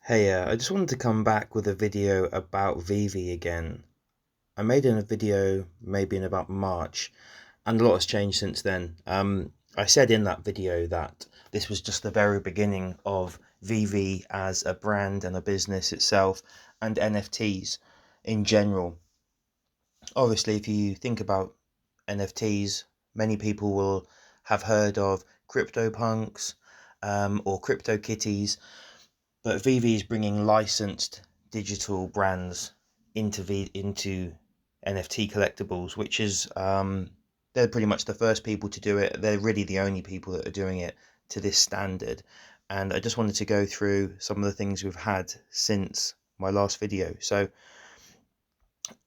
Hey, I just wanted to come back with a video about VeVe again. I made a video maybe in about March, and a lot has changed since then. I said in that video that this was just the very beginning of VeVe as a brand and a business itself, and NFTs in general. Obviously, if you think about NFTs, many people will have heard of CryptoPunks or Crypto Kitties, but VeVe is bringing licensed digital brands into NFT collectibles, which is they're pretty much the first people to do it. They're really the only people that are doing it to this standard. And I just wanted to go through some of the things we've had since my last video. So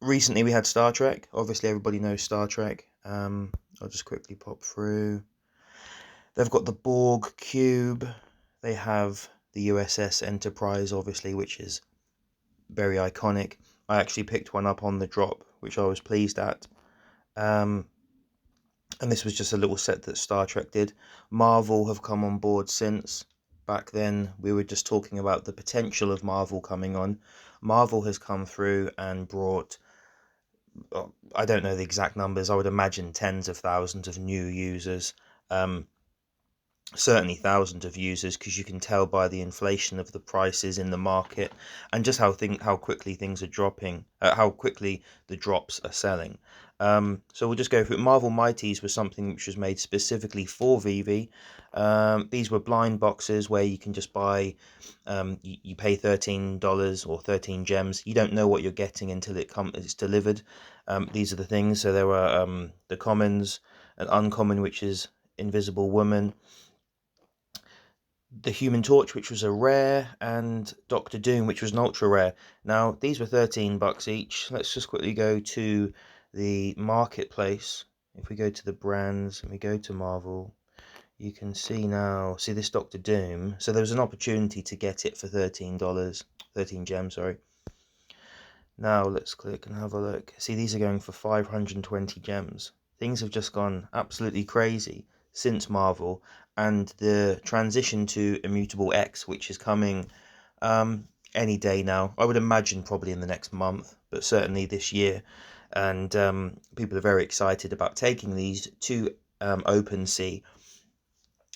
recently we had Star Trek. Obviously everybody knows Star Trek. I'll just quickly pop through. They've got the Borg cube. They have the USS Enterprise, obviously, which is very iconic. I actually picked one up on the drop, which I was pleased at. And this was just a little set that Star Trek did. Marvel have come on board since. Back then, we were just talking about the potential of Marvel coming on. Marvel has come through and brought, I don't know the exact numbers, I would imagine tens of thousands of new users. Certainly thousands of users, because you can tell by the inflation of the prices in the market and just how quickly things are dropping, how quickly the drops are selling. So we'll just go through. Marvel Mighties was something which was made specifically for VeVe. These were blind boxes where you can just buy, you pay $13 or 13 gems. You don't know what you're getting until it's delivered. These are the things. So there were the commons, an uncommon, which is Invisible Woman, the Human Torch, which was a rare, and Doctor Doom, which was an ultra rare. Now, these were $13 each. Let's just quickly go to the marketplace. If we go to the brands and we go to Marvel, you can see now, see this Doctor Doom. So there was an opportunity to get it for $13, 13 gems, sorry. Now let's click and have a look. See, these are going for 520 gems. Things have just gone absolutely crazy since Marvel, and the transition to Immutable X, which is coming any day now. I would imagine probably in the next month, but certainly this year. And people are very excited about taking these to Opensea,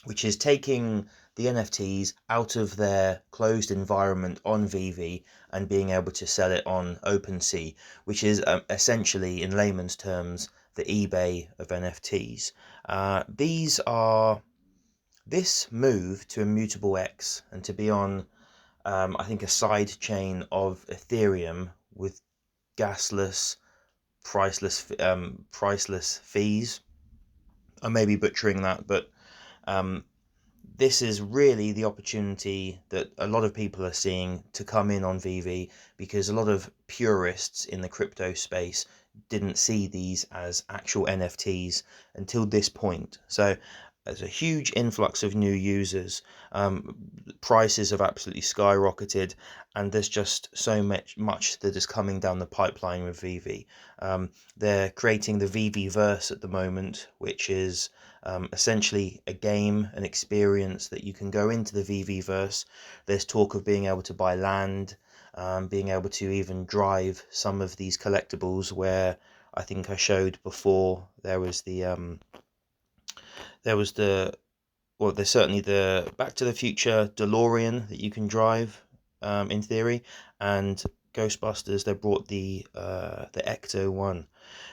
which is taking the NFTs out of their closed environment on VeVe and being able to sell it on Opensea, which is essentially, in layman's terms, the eBay of NFTs. This move to Immutable X and to be on, I think, a side chain of Ethereum with gasless, priceless fees. I may be butchering that, but this is really the opportunity that a lot of people are seeing to come in on VeVe, because a lot of purists in the crypto space didn't see these as actual NFTs until this point. So there's a huge influx of new users. Prices have absolutely skyrocketed, and there's just so much that is coming down the pipeline with VeVe. They're creating the VeveVerse at the moment, which is essentially a game, an experience that you can go into the VeveVerse. There's talk of being able to buy land, being able to even drive some of these collectibles, where I think I showed before there's certainly the Back to the Future DeLorean that you can drive, in theory, and Ghostbusters. They brought the Ecto one,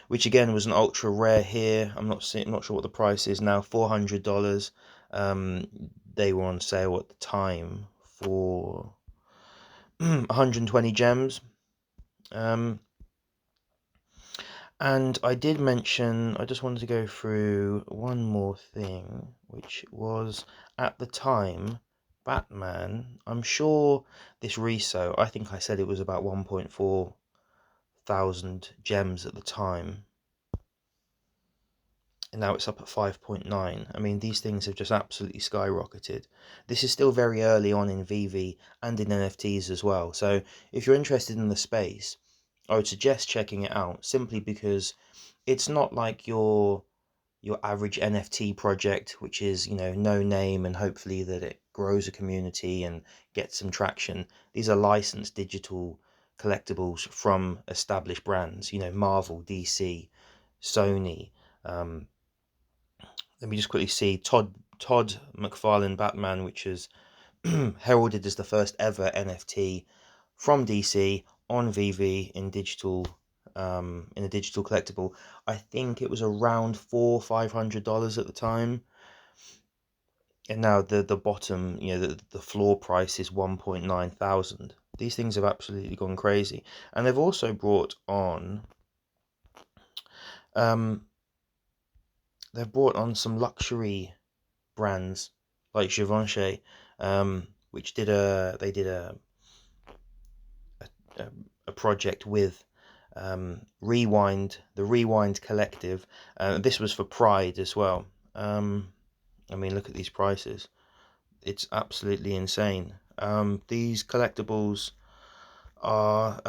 which again was an ultra rare here. I'm not sure what the price is now. $400. They were on sale at the time for 120 gems. And I did mention, I just wanted to go through one more thing, which was, at the time, Batman. I'm sure this reso, I think I said it was about 1.4 thousand gems at the time, and now it's up at 5.9. I mean, these things have just absolutely skyrocketed. This is still very early on in VeVe and in NFTs as well. So if you're interested in the space, I would suggest checking it out, simply because it's not like you're your average NFT project, which is, no name, and hopefully that it grows a community and gets some traction. These are licensed digital collectibles from established brands, Marvel, DC, Sony. Let me just quickly see Todd McFarlane Batman, which is heralded as the first ever NFT from DC on VeVe in a digital collectible. I think it was around $400-500 at the time, and now the bottom, the floor price is 1.9 thousand. These things have absolutely gone crazy, and they've also brought on um some luxury brands like Givenchy, which did a, a project with the Rewind Collective. This was for Pride as well. I mean, look at these prices. It's absolutely insane. These collectibles are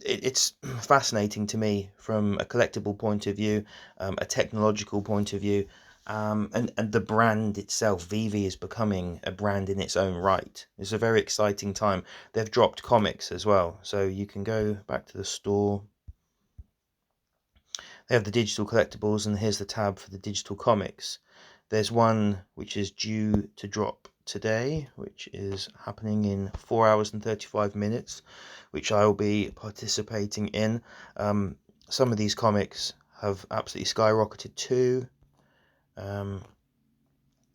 it's fascinating to me from a collectible point of view, a technological point of view, and the brand itself. VeVe is becoming a brand in its own right. It's a very exciting time. They've dropped comics as well, so you can go back to the store. They have the digital collectibles, and here's the tab for the digital comics. There's one which is due to drop today, which is happening in 4 hours and 35 minutes, which I will be participating in. Some of these comics have absolutely skyrocketed too.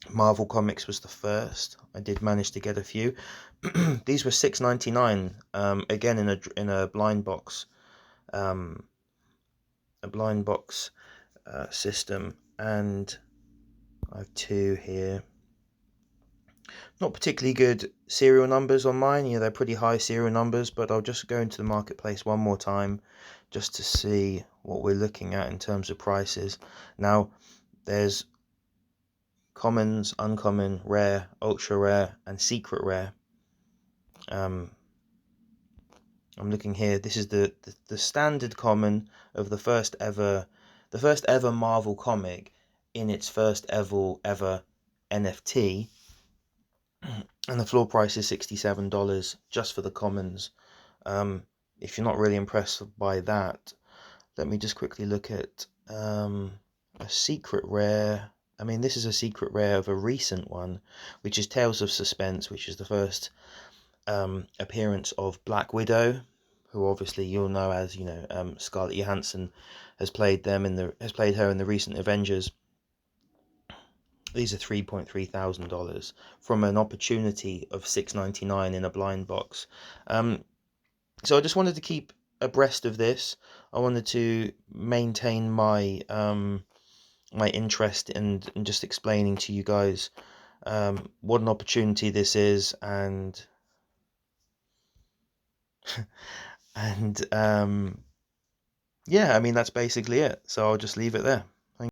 Marvel Comics was the first. I did manage to get a few. These were $6.99. Again in a blind box, system, and I have two here. Not particularly good serial numbers on mine. They're pretty high serial numbers, but I'll just go into the marketplace one more time just to see what we're looking at in terms of prices. Now, there's commons, uncommon, rare, ultra rare, and secret rare. I'm looking here. This is the standard common of the first ever Marvel comic in its first ever NFT. And the floor price is $67 just for the commons. If you're not really impressed by that, let me just quickly look at a secret rare. I mean, this is a secret rare of a recent one, which is Tales of Suspense, which is the first appearance of Black Widow, who obviously you'll know as Scarlett Johansson has played her in the recent Avengers. These are $3.3 thousand from an opportunity of $6.99 in a blind box. So I just wanted to keep abreast of this. I wanted to maintain my my interest in just explaining to you guys what an opportunity this is, and and yeah, I mean, that's basically it. So I'll just leave it there.